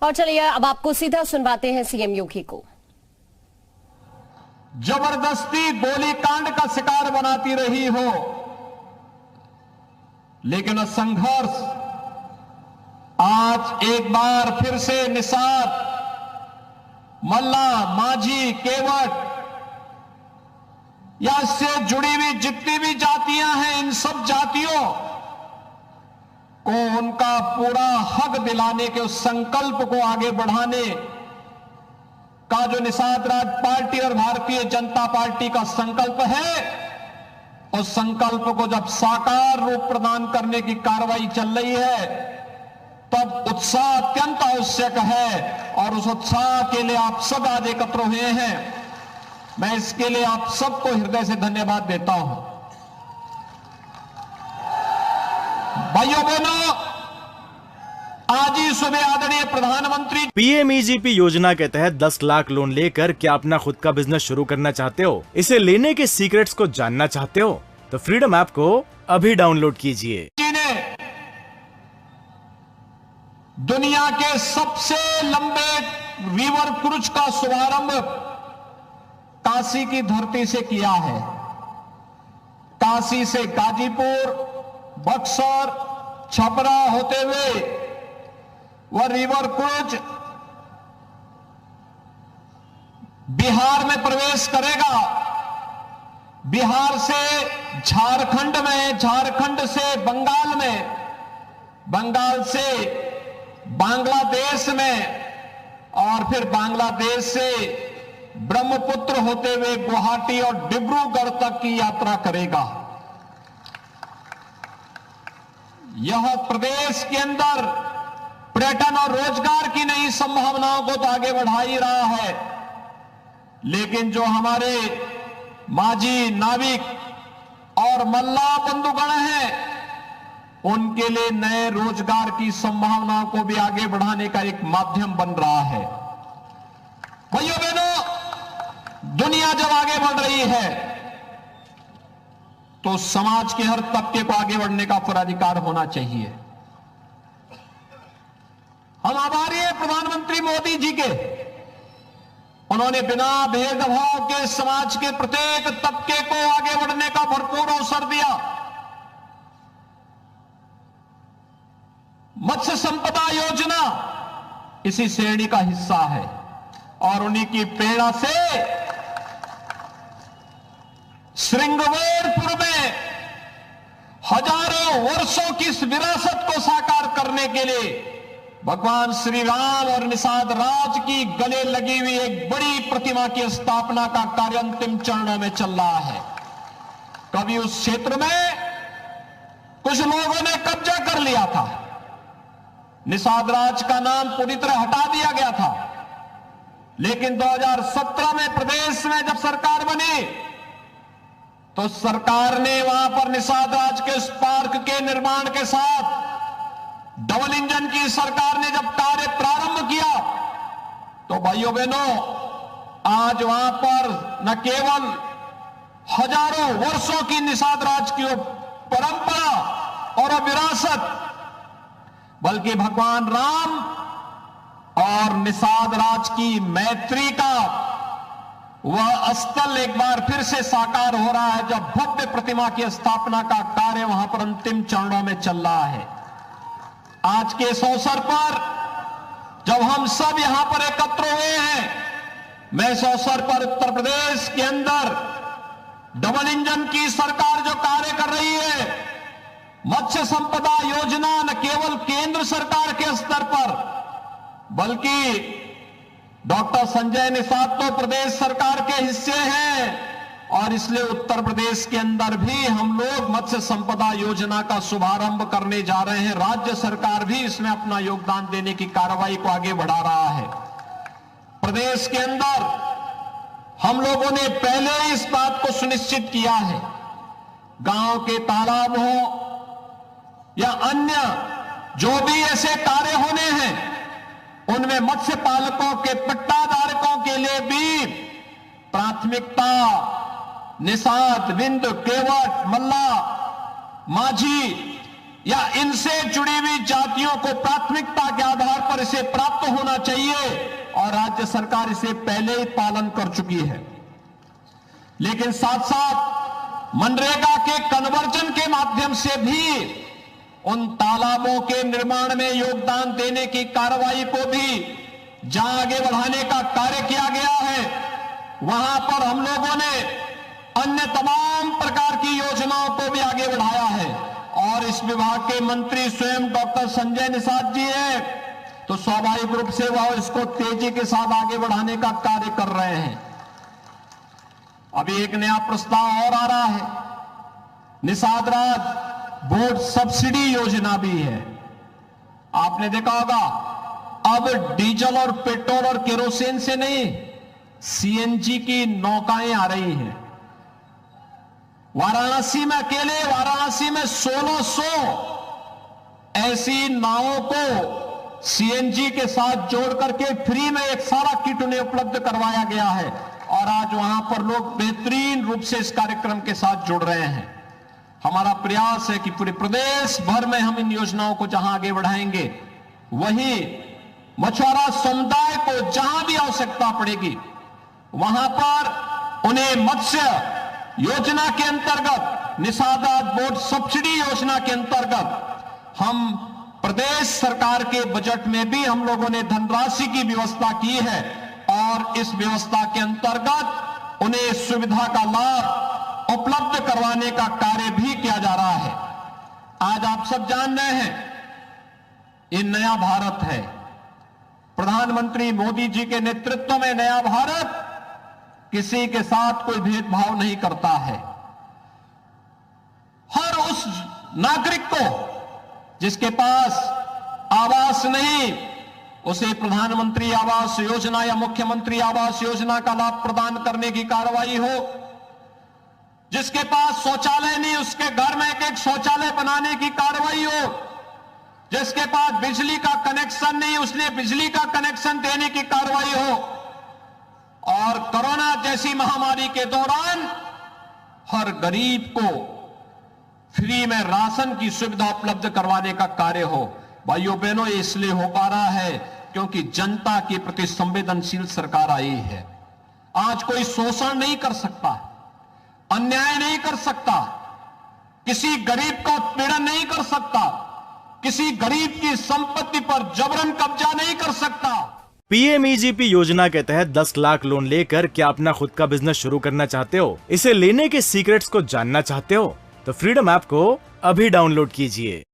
और चलिए अब आपको सीधा सुनवाते हैं सीएम योगी को। जबरदस्ती गोलीकांड का शिकार बनाती रही हो, लेकिन संघर्ष आज एक बार फिर से निषाद, मल्ला, माझी, केवट या इससे जुड़ी हुई जितनी भी जातियां हैं, इन सब जातियों को उनका पूरा हक दिलाने के उस संकल्प को आगे बढ़ाने का जो निषाद राज पार्टी और भारतीय जनता पार्टी का संकल्प है, उस संकल्प को जब साकार रूप प्रदान करने की कार्रवाई चल रही है, तब उत्साह अत्यंत आवश्यक है और उस उत्साह के लिए आप सब आज एकत्र हुए हैं। मैं इसके लिए आप सबको हृदय से धन्यवाद देता हूं। भाइयों बहनों, आज ही सुबह आदरणीय प्रधानमंत्री पीएमईजीपी योजना के तहत 10 लाख लोन लेकर क्या अपना खुद का बिजनेस शुरू करना चाहते हो? इसे लेने के सीक्रेट्स को जानना चाहते हो? तो फ्रीडम ऐप को अभी डाउनलोड कीजिए। दुनिया के सबसे लंबे रिवर क्रूज का शुभारंभ काशी की धरती से किया है। काशी से गाजीपुर, बक्सर, छपरा होते हुए वह रिवर क्रूज बिहार में प्रवेश करेगा। बिहार से झारखंड में, झारखंड से बंगाल में, बंगाल से बांग्लादेश में और फिर बांग्लादेश से ब्रह्मपुत्र होते हुए गुवाहाटी और डिब्रूगढ़ तक की यात्रा करेगा। यह प्रदेश के अंदर पर्यटन और रोजगार की नई संभावनाओं को तो आगे बढ़ा ही रहा है, लेकिन जो हमारे माझी, नाविक और मल्ला बंधुगण हैं, उनके लिए नए रोजगार की संभावनाओं को भी आगे बढ़ाने का एक माध्यम बन रहा है। भाइयों बहनों, दुनिया जब आगे बढ़ रही है तो समाज के हर तबके को आगे बढ़ने का पूरा अधिकार होना चाहिए। हम आभारी हैं प्रधानमंत्री मोदी जी के, उन्होंने बिना भेदभाव के समाज के प्रत्येक तबके को आगे बढ़ने का भरपूर अवसर दिया। मत्स्य संपदा योजना इसी श्रेणी का हिस्सा है और उन्हीं की प्रेरणा से श्रृंगवेरपुर में हजारों वर्षों की इस विरासत को साकार करने के लिए भगवान श्री राम और निषाद राज की गले लगी हुई एक बड़ी प्रतिमा की स्थापना का कार्य अंतिम चरणों में चल रहा है। कभी उस क्षेत्र में कुछ लोगों ने कब्जा कर लिया था, निषाद राज का नाम पूरी तरह हटा दिया गया था, लेकिन 2017 में प्रदेश में जब सरकार बनी तो सरकार ने वहां पर निषाद राज के उस पार्क के निर्माण के साथ डबल इंजन की सरकार ने जब कार्य प्रारंभ किया तो भाइयों बहनों, आज वहां पर न केवल हजारों वर्षों की निषाद राज की परंपरा और विरासत, बल्कि भगवान राम और निषाद राज की मैत्री का वह स्थल एक बार फिर से साकार हो रहा है, जब भव्य प्रतिमा की स्थापना का कार्य वहां पर अंतिम चरणों में चल रहा है। आज के इस अवसर पर जब हम सब यहां पर एकत्र हुए हैं, मैं इस अवसर पर उत्तर प्रदेश के अंदर डबल इंजन की सरकार जो कार्य कर रही है, मत्स्य संपदा योजना न केवल केंद्र सरकार के स्तर पर बल्कि डॉक्टर संजय निषाद तो प्रदेश सरकार के हिस्से हैं और इसलिए उत्तर प्रदेश के अंदर भी हम लोग मत्स्य संपदा योजना का शुभारंभ करने जा रहे हैं। राज्य सरकार भी इसमें अपना योगदान देने की कार्रवाई को आगे बढ़ा रहा है। प्रदेश के अंदर हम लोगों ने पहले ही इस बात को सुनिश्चित किया है, गांव के तालाब हो या अन्य जो भी ऐसे कार्य होने हैं, उनमें मत्स्य पालकों के पट्टाधारकों के लिए भी प्राथमिकता निषाद, बिंद, केवट, मल्ला, माझी या इनसे जुड़ी हुई जातियों को प्राथमिकता के आधार पर इसे प्राप्त होना चाहिए और राज्य सरकार इसे पहले ही पालन कर चुकी है। लेकिन साथ साथ मनरेगा के कन्वर्जन के माध्यम से भी उन तालाबों के निर्माण में योगदान देने की कार्रवाई को भी जहां आगे बढ़ाने का कार्य किया गया है, वहां पर हम लोगों ने अन्य तमाम प्रकार की योजनाओं को भी आगे बढ़ाया है। और इस विभाग के मंत्री स्वयं डॉक्टर संजय निषाद जी हैं, तो स्वाभाविक रूप से वह इसको तेजी के साथ आगे बढ़ाने का कार्य कर रहे हैं। अभी एक नया प्रस्ताव और आ रहा है, निषाद राज बोर्ड सब्सिडी योजना भी है। आपने देखा होगा, अब डीजल और पेट्रोल और केरोसिन से नहीं, सीएनजी की नौकाएं आ रही हैं। वाराणसी में अकेले वाराणसी में 1600 ऐसी नावों को सीएनजी के साथ जोड़ करके फ्री में एक सारा किट उन्हें उपलब्ध करवाया गया है और आज वहां पर लोग बेहतरीन रूप से इस कार्यक्रम के साथ जुड़ रहे हैं। हमारा प्रयास है कि पूरे प्रदेश भर में हम इन योजनाओं को जहां आगे बढ़ाएंगे, वहीं मछुआरा समुदाय को जहां भी आवश्यकता पड़ेगी वहां पर उन्हें मत्स्य योजना के अंतर्गत, निषाद राज बोर्ड सब्सिडी योजना के अंतर्गत हम प्रदेश सरकार के बजट में भी हम लोगों ने धनराशि की व्यवस्था की है और इस व्यवस्था के अंतर्गत उन्हें सुविधा का लाभ उपलब्ध करवाने का कार्य भी किया जा रहा है। आज आप सब जान रहे हैं, ये नया भारत है। प्रधानमंत्री मोदी जी के नेतृत्व में नया भारत किसी के साथ कोई भेदभाव नहीं करता है। हर उस नागरिक को जिसके पास आवास नहीं, उसे प्रधानमंत्री आवास योजना या मुख्यमंत्री आवास योजना का लाभ प्रदान करने की कार्रवाई हो। जिसके पास शौचालय नहीं, उसके घर में एक शौचालय बनाने की कार्रवाई हो। जिसके पास बिजली का कनेक्शन नहीं, उसने बिजली का कनेक्शन देने की कार्रवाई हो। और कोरोना जैसी महामारी के दौरान हर गरीब को फ्री में राशन की सुविधा उपलब्ध करवाने का कार्य हो। भाइयों बहनों, ये इसलिए हो पा रहा है क्योंकि जनता के प्रति संवेदनशील सरकार आई है। आज कोई शोषण नहीं कर सकता, अन्याय नहीं कर सकता, किसी गरीब का उत्पीड़न नहीं कर सकता, किसी गरीब की संपत्ति पर जबरन कब्जा नहीं कर सकता। पीएमईजीपी योजना के तहत 10 लाख लोन लेकर क्या अपना खुद का बिजनेस शुरू करना चाहते हो? इसे लेने के सीक्रेट्स को जानना चाहते हो? तो फ्रीडम ऐप को अभी डाउनलोड कीजिए।